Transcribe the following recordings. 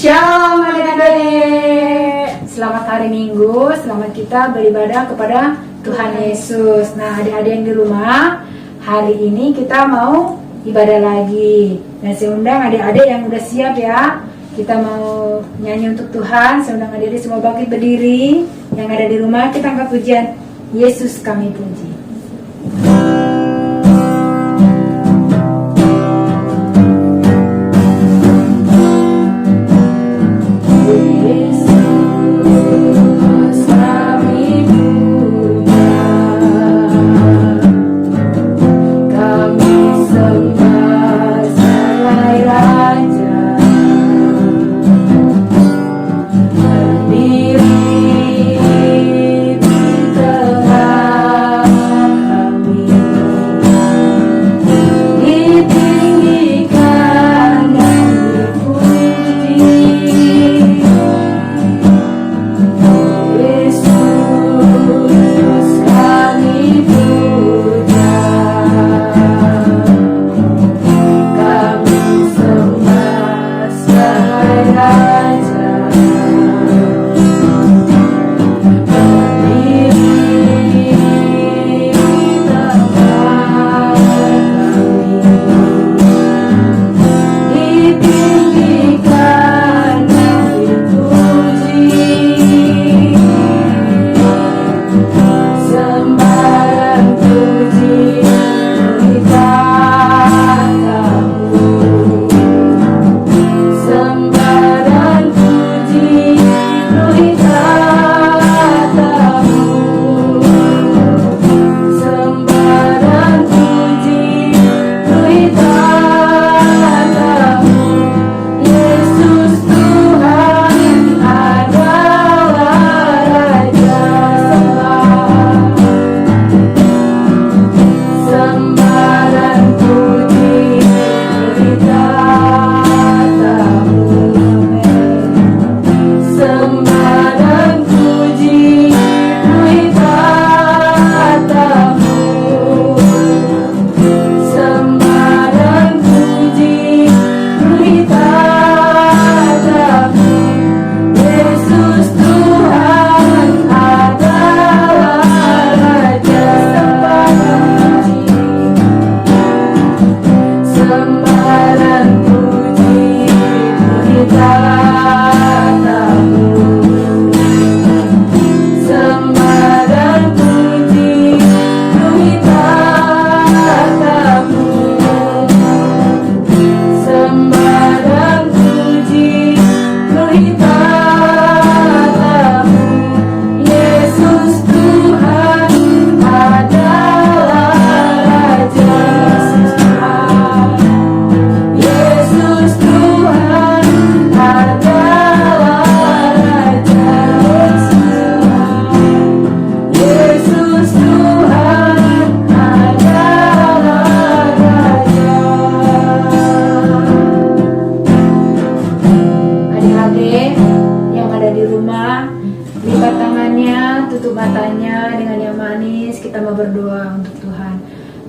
Shalom adik-adik. Selamat hari Minggu, selamat kita beribadah kepada Tuhan Yesus. Nah, adik-adik yang di rumah, hari ini kita mau ibadah lagi. Dan saya undang adik-adik yang udah siap ya. Kita mau nyanyi untuk Tuhan. Saya undang adik-adik semua bangkit berdiri. Yang ada di rumah kita angkat pujian Yesus kami puji.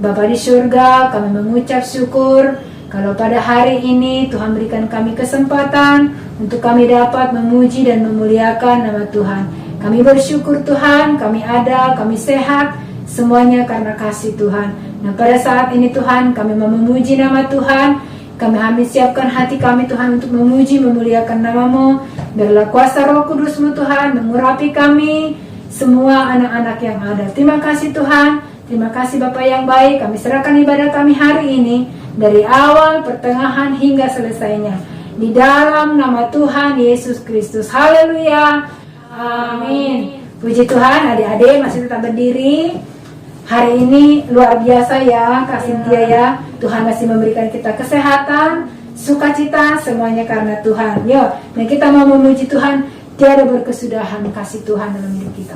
Bapa di surga, kami mengucap syukur kalau pada hari ini Tuhan berikan kami kesempatan untuk kami dapat memuji dan memuliakan nama Tuhan. Kami bersyukur Tuhan, kami ada, kami sehat, semuanya karena kasih Tuhan. Nah, pada saat ini Tuhan, kami mau memuji nama Tuhan. Kami siapkan hati kami Tuhan untuk memuji, memuliakan nama-Mu. Biarlah kuasa Roh Kudus-Mu Tuhan mengurapi kami, semua anak-anak yang ada. Terima kasih Tuhan. Terima kasih Bapak yang baik, kami serahkan ibadah kami hari ini dari awal, pertengahan hingga selesainya. Di dalam nama Tuhan Yesus Kristus. Haleluya. Amin. Puji Tuhan, adik-adik masih tetap berdiri. Hari ini luar biasa ya Kak Cynthia ya. Tuhan masih memberikan kita kesehatan, sukacita, semuanya karena Tuhan. Yuk, dan kita mau memuji Tuhan. Tiada berkesudahan kasih Tuhan dalam hidup kita.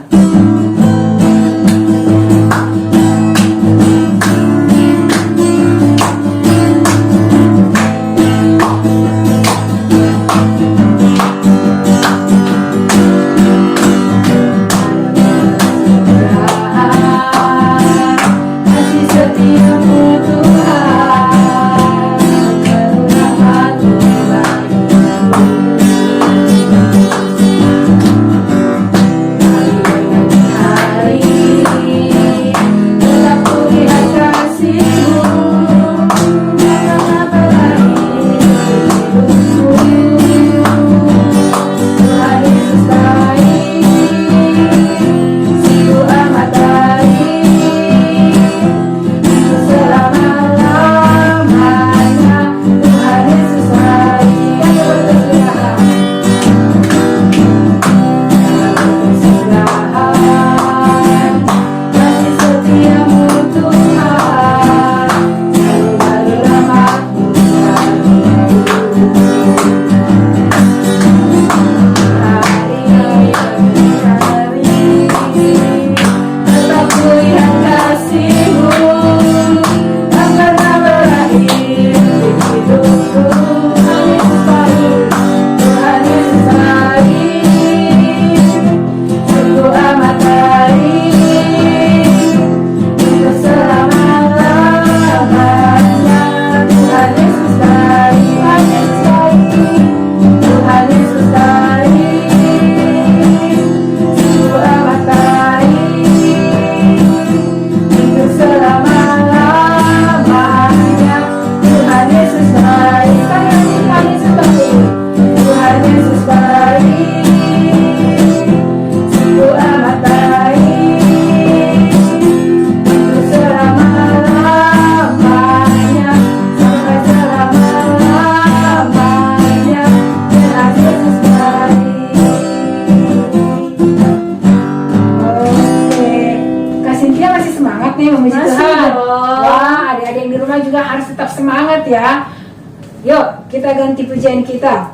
Yuk, kita ganti pujian kita.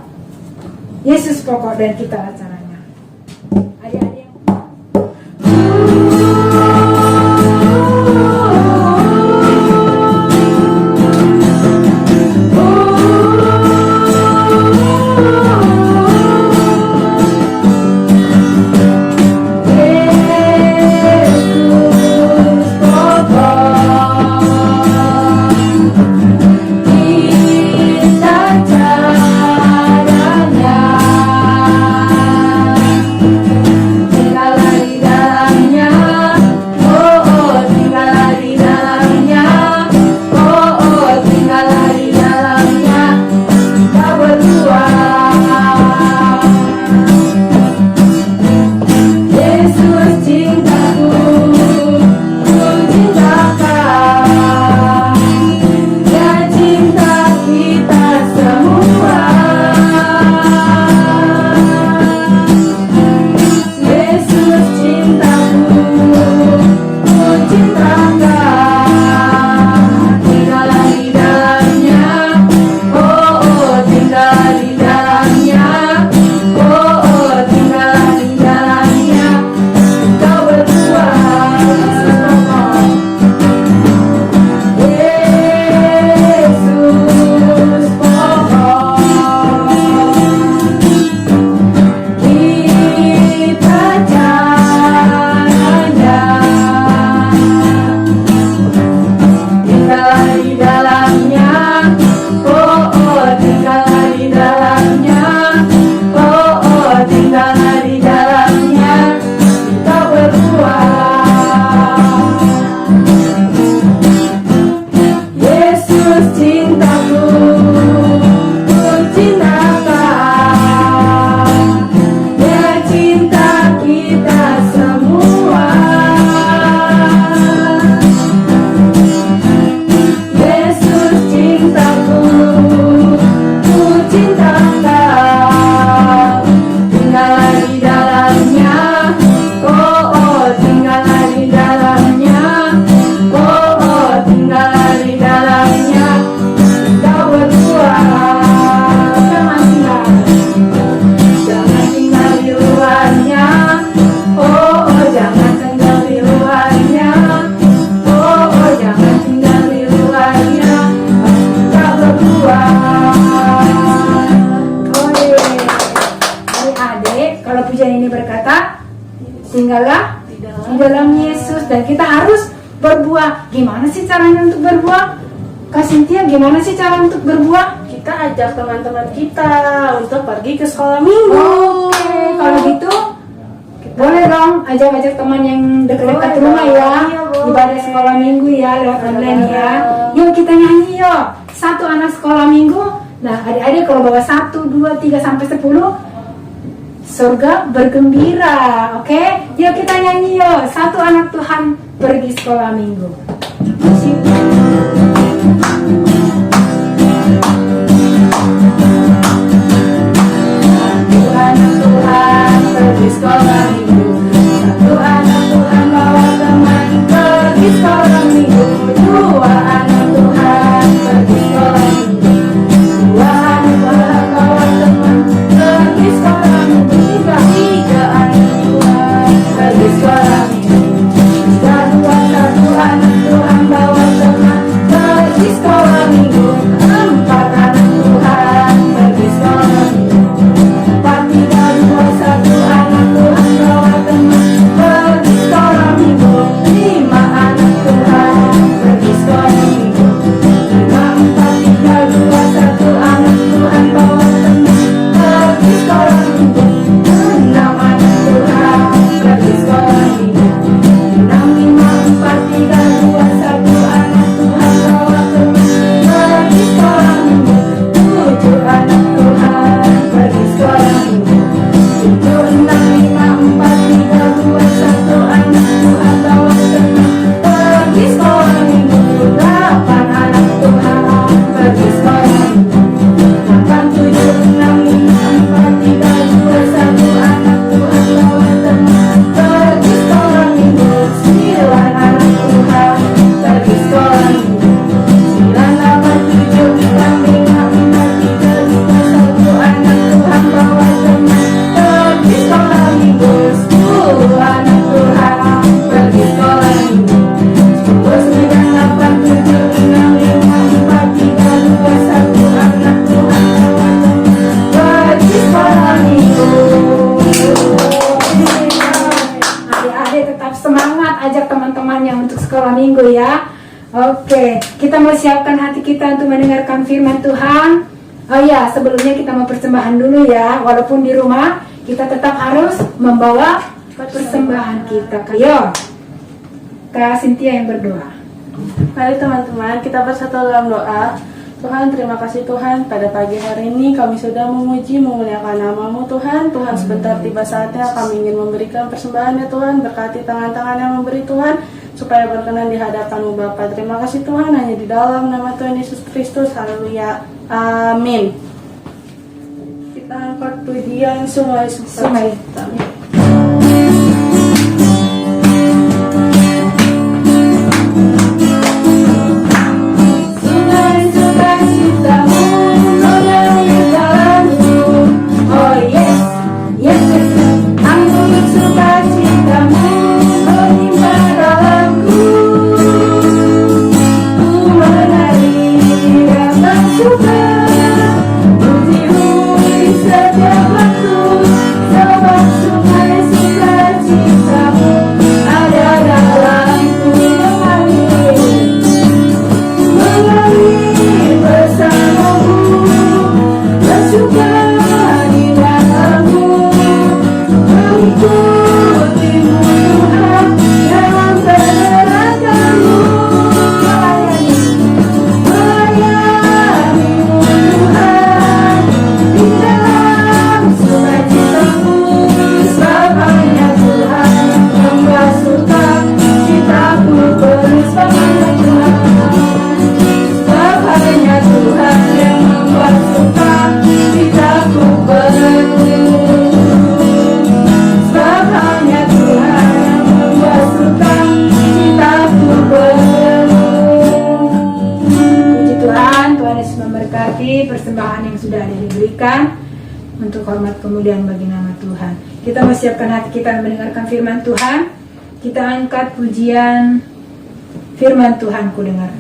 Yesus pokok dan kita acaranya. Adik-adik. Tinggallah di dalam Yesus dan kita harus berbuah. Gimana sih caranya untuk berbuah? Kak Cynthia, gimana sih cara untuk berbuah? Kita ajak teman-teman kita untuk pergi ke sekolah minggu. Oke, kalau gitu boleh dong ajak-ajak teman yang dekat-dekat Boleh rumah dong. ya. Iya, boleh. Ibadah sekolah minggu ya lewat online ya. Yuk kita nyanyi yuk. Satu anak sekolah minggu. Nah, adik-adik kalau bawa 1, 2, 3 sampai 10 surga bergembira, oke? Yuk kita nyanyi yuk. Satu anak Tuhan pergi sekolah minggu. Satu anak Tuhan pergi sekolah minggu. Satu anak Tuhan bawa teman pergi sekolah minggu. Dua anak Tuhan pergi sekolah minggu. Dua anak Tuhan bawa teman pergi sekolah minggu. Tiga anak Tuhan pergi sekolah minggu. Satu anak Tuhan bawa teman malam minggu ya. Oke, kita mau siapkan hati kita untuk mendengarkan firman Tuhan. Oh ya, sebelumnya kita mau persembahan dulu ya. Walaupun di rumah, kita tetap harus membawa persembahan kita. Ayo, Kak Cynthia yang berdoa. Mari teman-teman, kita bersatu dalam doa. Tuhan, terima kasih Tuhan, pada pagi hari ini kami sudah memuji, memuliakan nama-Mu Tuhan. Tuhan, sebentar tiba saatnya kami ingin memberikan persembahan ya Tuhan. Berkati tangan-tangan yang memberi Tuhan, supaya berkenan di hadapan-Mu Bapa. Terima kasih Tuhan, hanya di dalam nama Tuhan Yesus Kristus. Haleluya. Amin. Kita angkat pujian Sungguh Sukacita. Persembahan yang sudah ada diberikan untuk hormat kemuliaan bagi nama Tuhan. Kita mau siapkan hati kita mendengarkan firman Tuhan. Kita angkat pujian firman Tuhan ku dengar.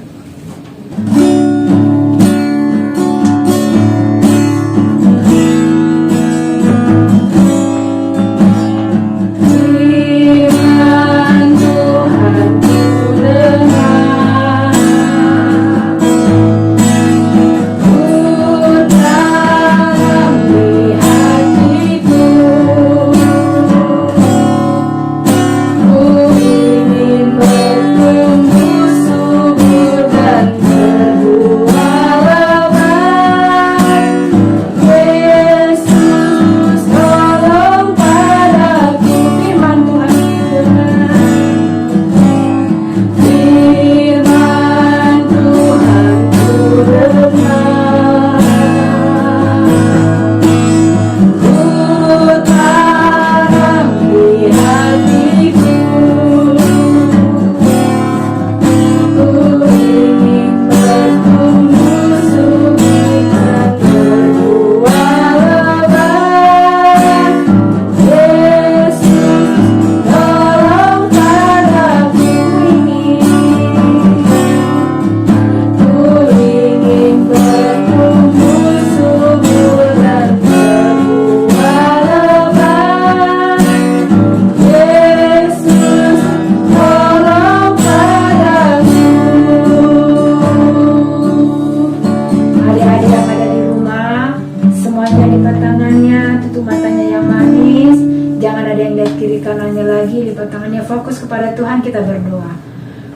Fokus kepada Tuhan, kita berdoa.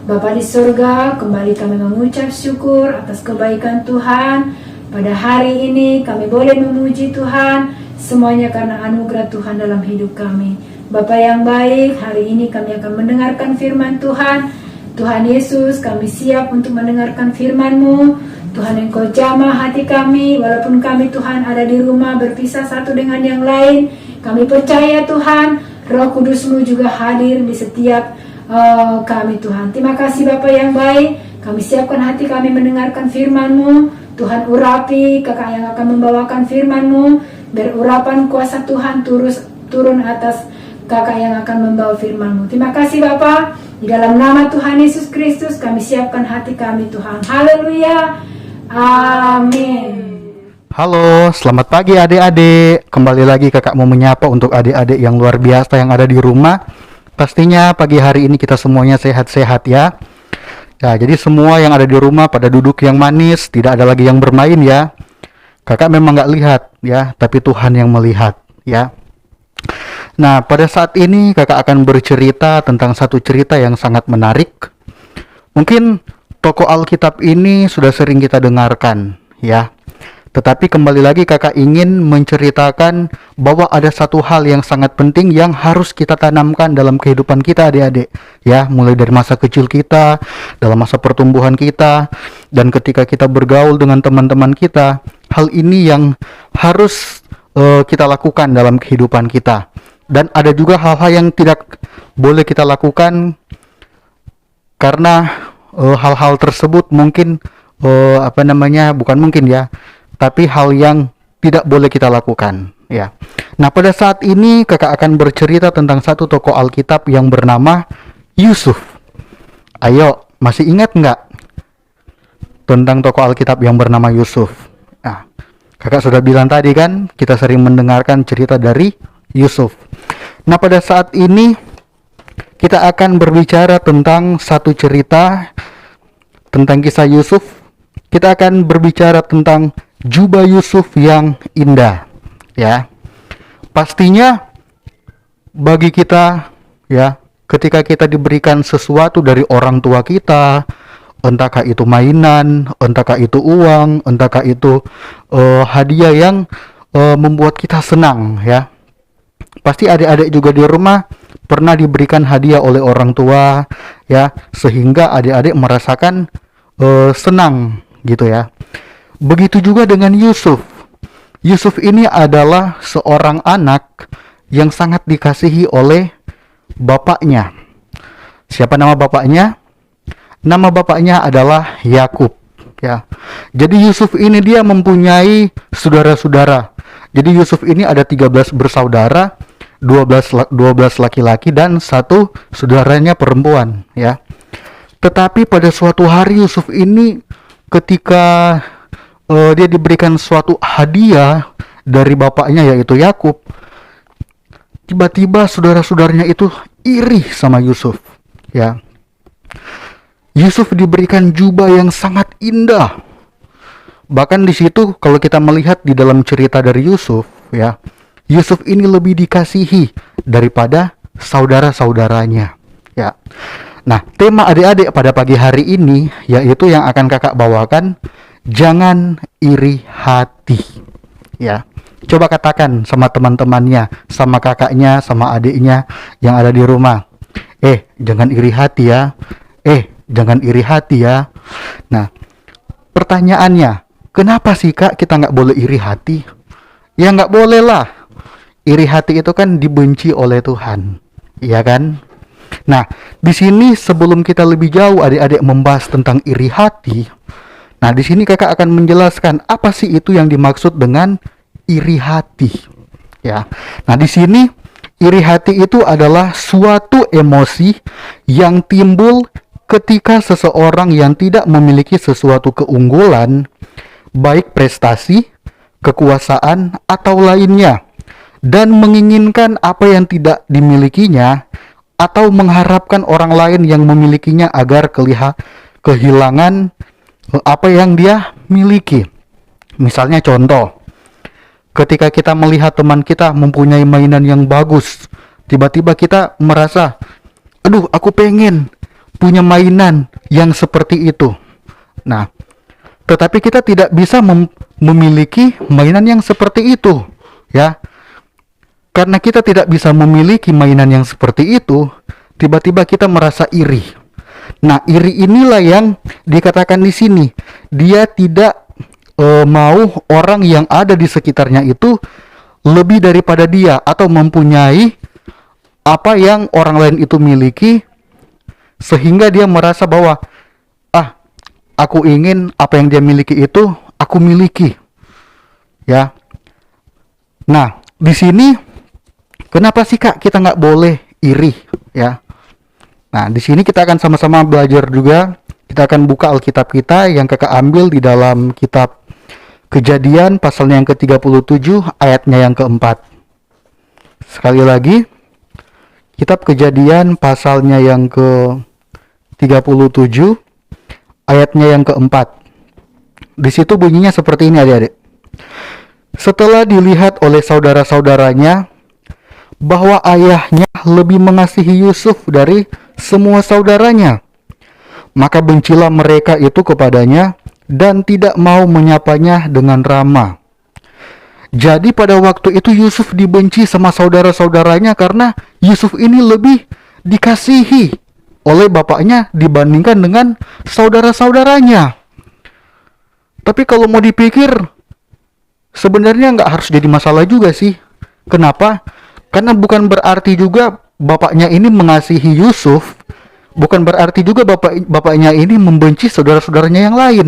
Bapa di surga, kembali kami mengucap syukur atas kebaikan Tuhan. Pada hari ini kami boleh memuji Tuhan, semuanya karena anugerah Tuhan dalam hidup kami. Bapa yang baik, hari ini kami akan mendengarkan firman Tuhan. Tuhan Yesus, kami siap untuk mendengarkan firman-Mu. Tuhan, Engkau jamah hati kami, walaupun kami Tuhan ada di rumah berpisah satu dengan yang lain. Kami percaya Tuhan, Roh Kudus-Mu juga hadir di setiap kami Tuhan. Terima kasih Bapa yang baik. Kami siapkan hati kami mendengarkan firman-Mu. Tuhan, urapi kakak yang akan membawakan firman-Mu. Berurapan kuasa Tuhan turun atas kakak yang akan membawa firman-Mu. Terima kasih Bapa. Di dalam nama Tuhan Yesus Kristus kami siapkan hati kami Tuhan. Haleluya. Amin. Halo, selamat pagi adik-adik. Kembali lagi kakak mau menyapa untuk adik-adik yang luar biasa yang ada di rumah. Pastinya pagi hari ini kita semuanya sehat-sehat ya. Ya, jadi semua yang ada di rumah pada duduk yang manis, tidak ada lagi yang bermain ya. Kakak memang nggak lihat ya, tapi Tuhan yang melihat ya. Nah, pada saat ini kakak akan bercerita tentang satu cerita yang sangat menarik. Mungkin tokoh Alkitab ini sudah sering kita dengarkan ya. Tetapi kembali lagi kakak ingin menceritakan bahwa ada satu hal yang sangat penting yang harus kita tanamkan dalam kehidupan kita adik-adik ya, mulai dari masa kecil kita, dalam masa pertumbuhan kita, dan ketika kita bergaul dengan teman-teman kita. Hal ini yang harus kita lakukan dalam kehidupan kita. Dan ada juga hal-hal yang tidak boleh kita lakukan karena hal-hal tersebut mungkin bukan mungkin ya, tapi hal yang tidak boleh kita lakukan ya. Nah, pada saat ini kakak akan bercerita tentang satu tokoh Alkitab yang bernama Yusuf. Ayo, masih ingat nggak tentang tokoh Alkitab yang bernama Yusuf? Nah, kakak sudah bilang tadi kan, kita sering mendengarkan cerita dari Yusuf. Nah, pada saat ini kita akan berbicara tentang satu cerita tentang kisah Yusuf. Kita akan berbicara tentang jubah Yusuf yang indah ya. Pastinya bagi kita ya, ketika kita diberikan sesuatu dari orang tua kita, entahkah itu mainan, entahkah itu uang, entahkah itu hadiah yang membuat kita senang ya. Pasti adik-adik juga di rumah pernah diberikan hadiah oleh orang tua ya, sehingga adik-adik merasakan senang gitu ya. Begitu juga dengan Yusuf. Yusuf ini adalah seorang anak yang sangat dikasihi oleh bapaknya. Siapa nama bapaknya? Nama bapaknya adalah Yakub ya. Jadi Yusuf ini dia mempunyai saudara-saudara. Jadi Yusuf ini ada 13 bersaudara, 12 laki-laki dan satu saudaranya perempuan ya. Tetapi pada suatu hari Yusuf ini ketika dia diberikan suatu hadiah dari bapaknya yaitu Yakub, tiba-tiba saudara-saudaranya itu iri sama Yusuf ya. Yusuf diberikan jubah yang sangat indah. Bahkan di situ kalau kita melihat di dalam cerita dari Yusuf ya, Yusuf ini lebih dikasihi daripada saudara-saudaranya ya. Nah, tema adik-adik pada pagi hari ini yaitu yang akan kakak bawakan, jangan iri hati ya. Coba katakan sama teman-temannya, sama kakaknya, sama adiknya yang ada di rumah, jangan iri hati ya. Jangan iri hati ya. Nah, pertanyaannya, kenapa sih kak kita nggak boleh iri hati? Ya nggak boleh lah. Iri hati itu kan dibenci oleh Tuhan, ya kan? Nah, di sini sebelum kita lebih jauh adik-adik membahas tentang iri hati, nah di sini kakak akan menjelaskan apa sih itu yang dimaksud dengan iri hati, ya. Nah di sini iri hati itu adalah suatu emosi yang timbul ketika seseorang yang tidak memiliki sesuatu keunggulan, baik prestasi, kekuasaan, atau lainnya, dan menginginkan apa yang tidak dimilikinya, atau mengharapkan orang lain yang memilikinya agar kehilangan apa yang dia miliki. Misalnya contoh, ketika kita melihat teman kita mempunyai mainan yang bagus, tiba-tiba kita merasa, aduh aku pengen punya mainan yang seperti itu. Nah, tetapi kita tidak bisa memiliki mainan yang seperti itu, ya. Karena kita tidak bisa memiliki mainan yang seperti itu, tiba-tiba kita merasa iri. Nah, iri inilah yang dikatakan di sini. Dia tidak mau orang yang ada di sekitarnya itu lebih daripada dia atau mempunyai apa yang orang lain itu miliki, sehingga dia merasa bahwa aku ingin apa yang dia miliki itu aku miliki, ya. Nah, di sini kenapa sih kak kita nggak boleh iri, ya? Nah, di sini kita akan sama-sama belajar juga. Kita akan buka Alkitab kita yang kakak ambil di dalam kitab Kejadian pasalnya yang ke-37 ayatnya yang keempat. Sekali lagi, kitab Kejadian pasalnya yang ke-37 ayatnya yang keempat. Di situ bunyinya seperti ini adik-adik. Setelah dilihat oleh saudara-saudaranya bahwa ayahnya lebih mengasihi Yusuf dari semua saudaranya, maka bencilah mereka itu kepadanya dan tidak mau menyapanya dengan ramah. Jadi pada waktu itu Yusuf dibenci sama saudara-saudaranya karena Yusuf ini lebih dikasihi oleh bapaknya dibandingkan dengan saudara-saudaranya. Tapi kalau mau dipikir, sebenarnya nggak harus jadi masalah juga sih. Kenapa? Karena bukan berarti juga bapaknya ini mengasihi Yusuf, bukan berarti juga bapaknya ini membenci saudara-saudaranya yang lain,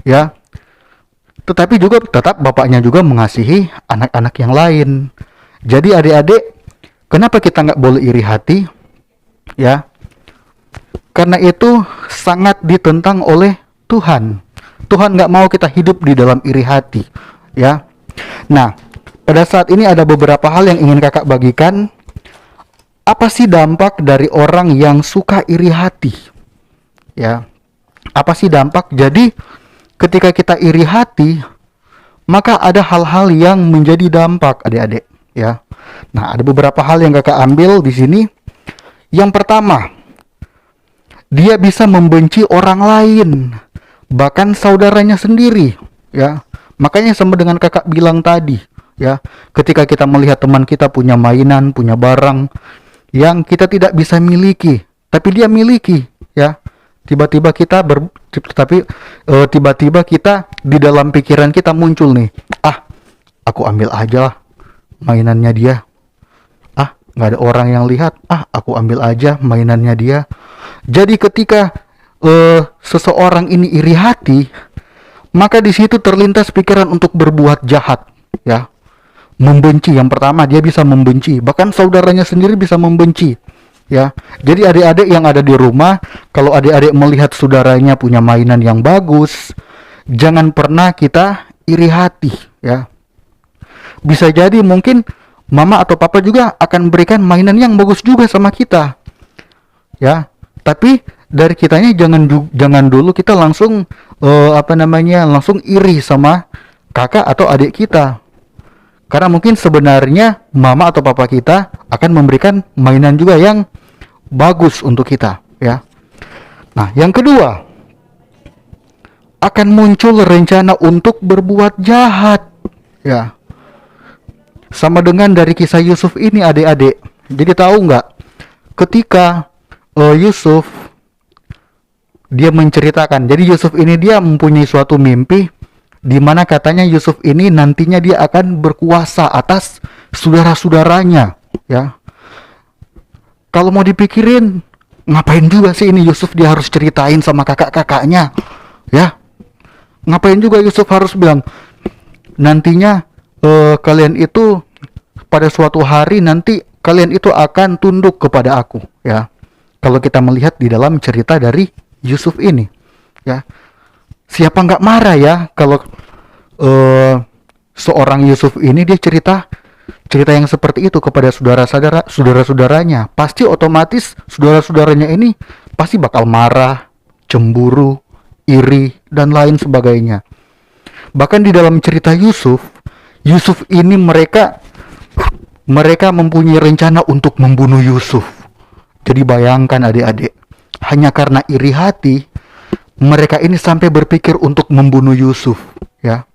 ya. Tetapi juga tetap bapaknya juga mengasihi anak-anak yang lain. Jadi adik-adik, kenapa kita nggak boleh iri hati? Ya, karena itu sangat ditentang oleh Tuhan. Tuhan nggak mau kita hidup di dalam iri hati, ya. Nah, pada saat ini ada beberapa hal yang ingin kakak bagikan. Apa sih dampak dari orang yang suka iri hati? Ya, apa sih dampak? Jadi, ketika kita iri hati, maka ada hal-hal yang menjadi dampak, adik-adik. Ya, nah ada beberapa hal yang kakak ambil di sini. Yang pertama, dia bisa membenci orang lain, bahkan saudaranya sendiri, ya. Makanya sama dengan kakak bilang tadi, ya, ketika kita melihat teman kita punya mainan, punya barang yang kita tidak bisa miliki, tapi dia miliki, ya. Tiba-tiba kita tiba-tiba kita di dalam pikiran kita muncul nih, aku ambil aja lah mainannya dia. Nggak ada orang yang lihat, aku ambil aja mainannya dia. Jadi ketika seseorang ini iri hati, maka di situ terlintas pikiran untuk berbuat jahat, ya. Membenci. Yang pertama, dia bisa membenci, bahkan saudaranya sendiri bisa membenci, ya. Jadi adik-adik yang ada di rumah, kalau adik-adik melihat saudaranya punya mainan yang bagus, jangan pernah kita iri hati, ya. Bisa jadi mungkin mama atau papa juga akan berikan mainan yang bagus juga sama kita, ya. Tapi dari kitanya jangan dulu kita langsung langsung iri sama kakak atau adik kita. Karena mungkin sebenarnya mama atau papa kita akan memberikan mainan juga yang bagus untuk kita, ya. Nah, yang kedua, akan muncul rencana untuk berbuat jahat, ya. Sama dengan dari kisah Yusuf ini, adik-adik. Jadi tahu nggak, ketika Yusuf dia menceritakan, jadi Yusuf ini dia mempunyai suatu mimpi di mana katanya Yusuf ini nantinya dia akan berkuasa atas saudara-saudaranya, ya. Kalau mau dipikirin, ngapain juga sih ini Yusuf dia harus ceritain sama kakak-kakaknya, ya. Ngapain juga Yusuf harus bilang nantinya kalian itu pada suatu hari nanti kalian itu akan tunduk kepada aku, ya. Kalau kita melihat di dalam cerita dari Yusuf ini, ya. Siapa nggak marah ya kalau seorang Yusuf ini dia cerita yang seperti itu kepada saudara-saudaranya. Pasti otomatis saudara-saudaranya ini pasti bakal marah, cemburu, iri, dan lain sebagainya. Bahkan di dalam cerita Yusuf ini mereka mempunyai rencana untuk membunuh Yusuf. Jadi bayangkan adik-adik, hanya karena iri hati mereka ini sampai berpikir untuk membunuh Yusuf, ya.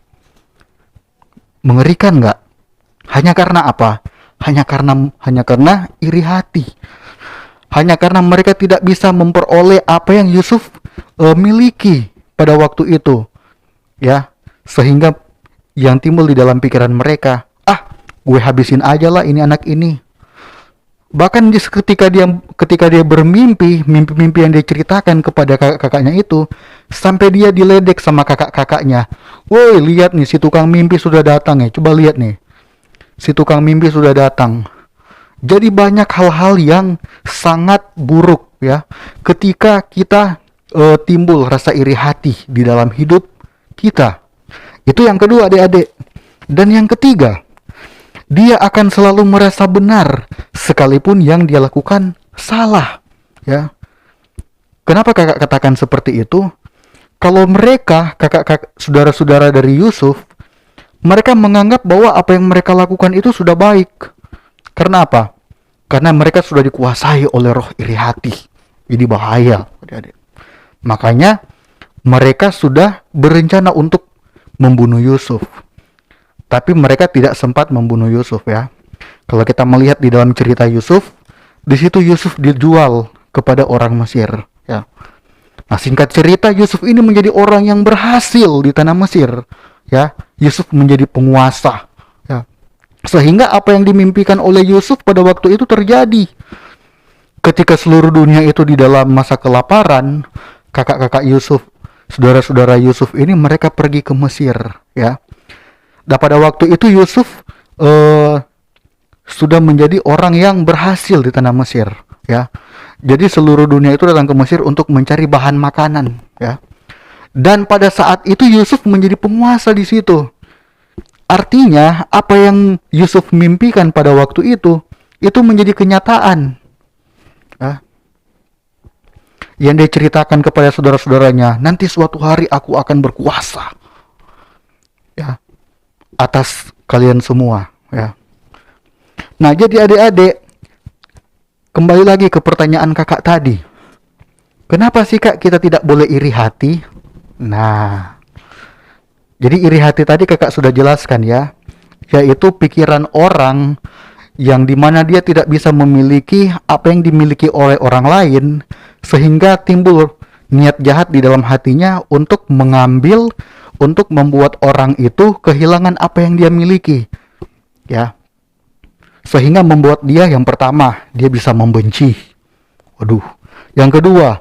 Mengerikan nggak? Hanya karena apa? Hanya karena iri hati. Hanya karena mereka tidak bisa memperoleh apa yang Yusuf miliki pada waktu itu, ya. Sehingga yang timbul di dalam pikiran mereka, gue habisin aja lah ini anak ini. Bahkan ketika dia bermimpi, mimpi-mimpi yang dia ceritakan kepada kakak-kakaknya itu, sampai dia diledek sama kakak-kakaknya. Woi, lihat nih, si tukang mimpi sudah datang ya. Coba lihat nih, si tukang mimpi sudah datang. Jadi banyak hal-hal yang sangat buruk, ya, ketika kita timbul rasa iri hati di dalam hidup kita. Itu yang kedua, adik-adik. Dan yang ketiga, dia akan selalu merasa benar sekalipun yang dia lakukan salah, ya. Kenapa kakak katakan seperti itu? kalau mereka, kakak-kakak, saudara-saudara dari Yusuf, mereka menganggap bahwa apa yang mereka lakukan itu sudah baik. Karena apa? Karena mereka sudah dikuasai oleh roh iri hati. Jadi bahaya, adik-adik. Makanya mereka sudah berencana untuk membunuh Yusuf. Tapi mereka tidak sempat membunuh Yusuf ya. Kalau kita melihat di dalam cerita Yusuf, di situ Yusuf dijual kepada orang Mesir ya. Nah, singkat cerita Yusuf ini menjadi orang yang berhasil di tanah Mesir ya. Yusuf menjadi penguasa ya. Sehingga apa yang dimimpikan oleh Yusuf pada waktu itu terjadi. Ketika seluruh dunia itu di dalam masa kelaparan, kakak-kakak Yusuf, saudara-saudara Yusuf ini mereka pergi ke Mesir ya. Dan pada waktu itu Yusuf sudah menjadi orang yang berhasil di tanah Mesir ya. Jadi seluruh dunia itu datang ke Mesir untuk mencari bahan makanan ya. Dan pada saat itu Yusuf menjadi penguasa di situ. Artinya apa yang Yusuf mimpikan pada waktu itu menjadi kenyataan ya. Yang dia ceritakan kepada saudara-saudaranya, nanti suatu hari aku akan berkuasa ya atas kalian semua ya. Nah, jadi adik-adik, kembali lagi ke pertanyaan kakak tadi. Kenapa sih kak kita tidak boleh iri hati? Nah, jadi iri hati tadi kakak sudah jelaskan ya, yaitu pikiran orang yang dimana dia tidak bisa memiliki apa yang dimiliki oleh orang lain, sehingga timbul niat jahat di dalam hatinya untuk mengambil, untuk membuat orang itu kehilangan apa yang dia miliki ya. Sehingga membuat dia, yang pertama, dia bisa membenci. Waduh. Yang kedua,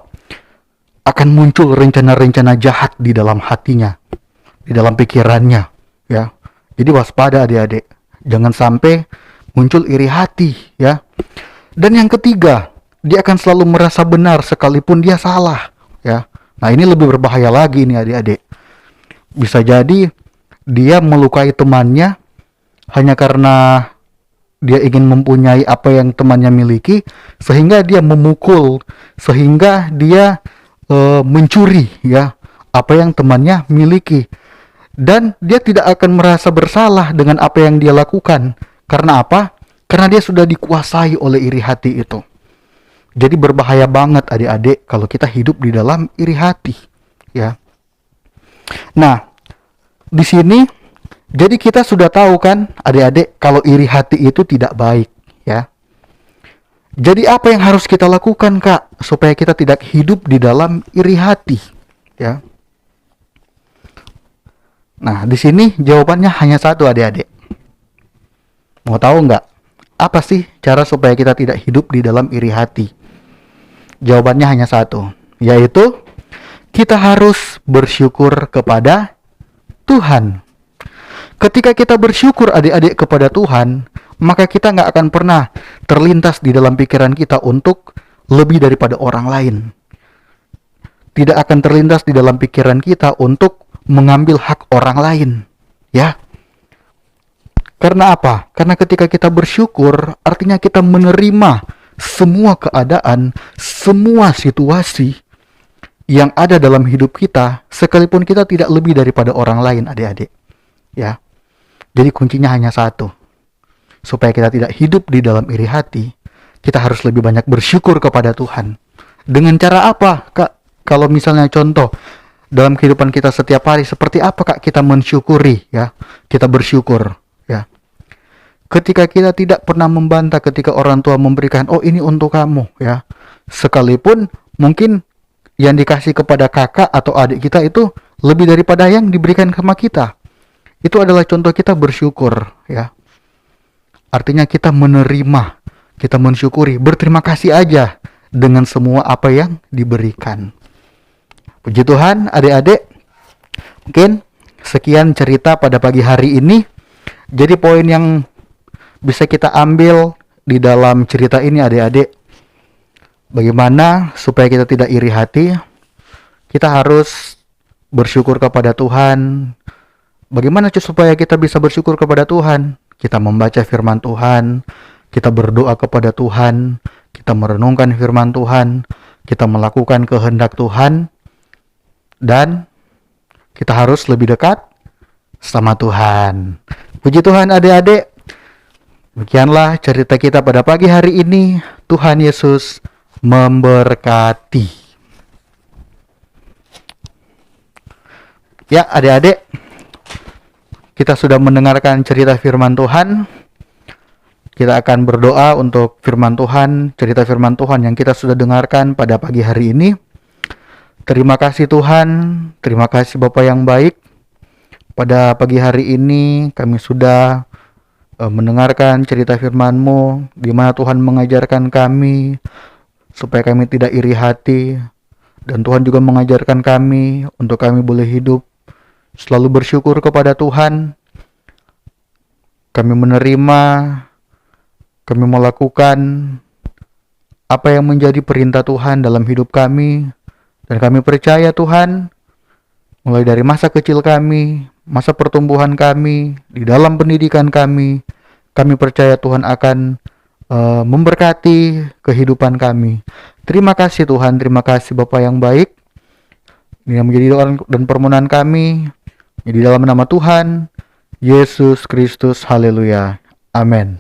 akan muncul rencana-rencana jahat di dalam hatinya, di dalam pikirannya, ya. Jadi waspada adik-adik. Jangan sampai muncul iri hati, ya. Dan yang ketiga, dia akan selalu merasa benar sekalipun dia salah, ya. Nah, ini lebih berbahaya lagi nih adik-adik. Bisa jadi dia melukai temannya hanya karena dia ingin mempunyai apa yang temannya miliki, sehingga dia memukul, sehingga dia mencuri ya apa yang temannya miliki, dan dia tidak akan merasa bersalah dengan apa yang dia lakukan. Karena apa? Karena dia sudah dikuasai oleh iri hati itu. Jadi berbahaya banget adik-adik kalau kita hidup di dalam iri hati ya. Nah, di sini jadi kita sudah tahu kan adik-adik kalau iri hati itu tidak baik ya. Jadi apa yang harus kita lakukan kak supaya kita tidak hidup di dalam iri hati ya? Nah, di sini jawabannya hanya satu adik-adik. Mau tahu nggak? Apa sih cara supaya kita tidak hidup di dalam iri hati? Jawabannya hanya satu, yaitu kita harus bersyukur kepada Tuhan. Ketika kita bersyukur adik-adik kepada Tuhan, maka kita nggak akan pernah terlintas di dalam pikiran kita untuk lebih daripada orang lain. Tidak akan terlintas di dalam pikiran kita untuk mengambil hak orang lain, ya. Karena apa? Karena ketika kita bersyukur, artinya kita menerima semua keadaan, semua situasi yang ada dalam hidup kita, sekalipun kita tidak lebih daripada orang lain, adik-adik. Ya. Jadi kuncinya hanya satu. Supaya kita tidak hidup di dalam iri hati, kita harus lebih banyak bersyukur kepada Tuhan. Dengan cara apa, Kak? Kalau misalnya contoh, dalam kehidupan kita setiap hari, seperti apa, Kak, kita mensyukuri, ya? Kita bersyukur, ya. Ketika kita tidak pernah membantah ketika orang tua memberikan, oh ini untuk kamu, ya. Sekalipun mungkin yang dikasih kepada kakak atau adik kita itu lebih daripada yang diberikan sama kita. Itu adalah contoh kita bersyukur, ya. Artinya kita menerima, kita mensyukuri, berterima kasih aja dengan semua apa yang diberikan. Puji Tuhan, adik-adik. Mungkin sekian cerita pada pagi hari ini. Jadi poin yang bisa kita ambil di dalam cerita ini adik-adik, bagaimana supaya kita tidak iri hati, kita harus bersyukur kepada Tuhan. Bagaimana supaya kita bisa bersyukur kepada Tuhan? Kita membaca firman Tuhan, kita berdoa kepada Tuhan, kita merenungkan firman Tuhan, kita melakukan kehendak Tuhan, dan kita harus lebih dekat sama Tuhan. Puji Tuhan adik-adik. Demikianlah cerita kita pada pagi hari ini. Tuhan Yesus memberkati. Ya adik-adik, kita sudah mendengarkan cerita firman Tuhan. Kita akan berdoa untuk firman Tuhan, cerita firman Tuhan yang kita sudah dengarkan pada pagi hari ini. Terima kasih Tuhan, terima kasih Bapa yang baik. Pada pagi hari ini kami sudah mendengarkan cerita firman-Mu, di mana Tuhan mengajarkan kami supaya kami tidak iri hati, dan Tuhan juga mengajarkan kami untuk kami boleh hidup selalu bersyukur kepada Tuhan. Kami menerima, kami melakukan apa yang menjadi perintah Tuhan dalam hidup kami, dan kami percaya Tuhan, mulai dari masa kecil kami, masa pertumbuhan kami, di dalam pendidikan kami percaya Tuhan akan memberkati kehidupan kami. Terima kasih Tuhan, terima kasih Bapa yang baik. Ini yang menjadi doa dan permohonan kami, di dalam nama Tuhan Yesus Kristus. Haleluya. Amin.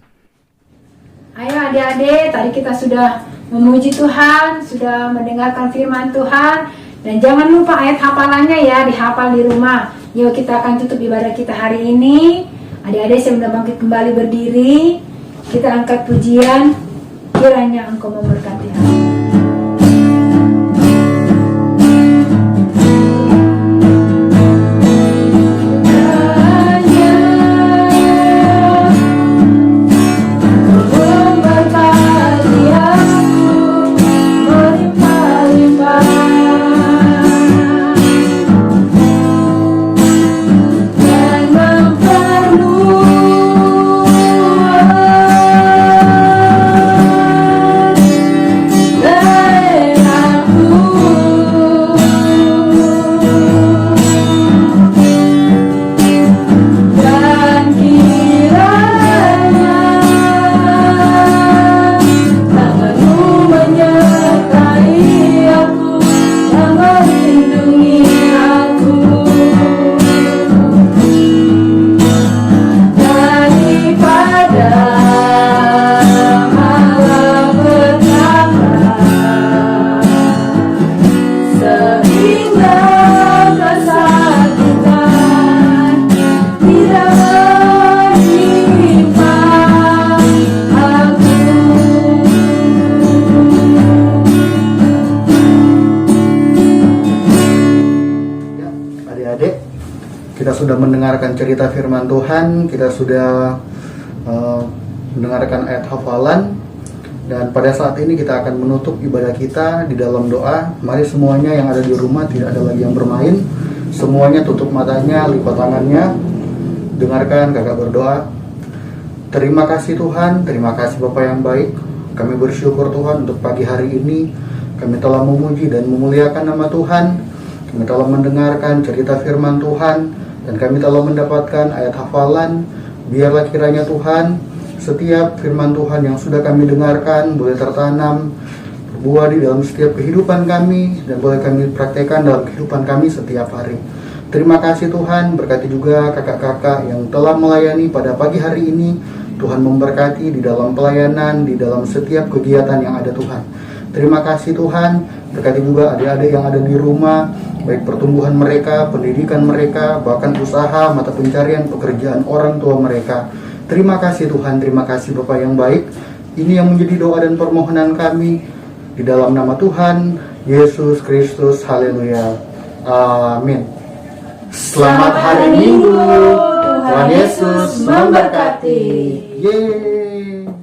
Ayo adik-adik, tadi kita sudah memuji Tuhan, sudah mendengarkan firman Tuhan. Dan jangan lupa ayat hafalannya ya, dihafal di rumah. Yuk kita akan tutup ibadah kita hari ini. Adik-adik saya sudah bangkit kembali berdiri. Kita angkat pujian, kiranya Engkau memberkati hati. Kita sudah mendengarkan cerita firman Tuhan, kita sudah mendengarkan ayat hafalan, dan pada saat ini kita akan menutup ibadah kita di dalam doa. Mari semuanya yang ada di rumah, tidak ada lagi yang bermain, semuanya tutup matanya, lipat tangannya, dengarkan kakak berdoa. Terima kasih Tuhan, terima kasih Bapa yang baik. Kami bersyukur Tuhan untuk pagi hari ini. Kami telah memuji dan memuliakan nama Tuhan. Kami telah mendengarkan cerita firman Tuhan, dan kami telah mendapatkan ayat hafalan. Biarlah kiranya Tuhan, setiap firman Tuhan yang sudah kami dengarkan boleh tertanam, berbuah di dalam setiap kehidupan kami, dan boleh kami praktekkan dalam kehidupan kami setiap hari. Terima kasih Tuhan, berkati juga kakak-kakak yang telah melayani pada pagi hari ini. Tuhan memberkati di dalam pelayanan, di dalam setiap kegiatan yang ada Tuhan. Terima kasih Tuhan, berkati juga adik-adik yang ada di rumah, baik pertumbuhan mereka, pendidikan mereka, bahkan usaha, mata pencarian, pekerjaan orang tua mereka. Terima kasih Tuhan, terima kasih Bapa yang baik. Ini yang menjadi doa dan permohonan kami di dalam nama Tuhan Yesus Kristus. Haleluya. Amin. Selamat hari Minggu. Tuhan Yesus memberkati. Yeay.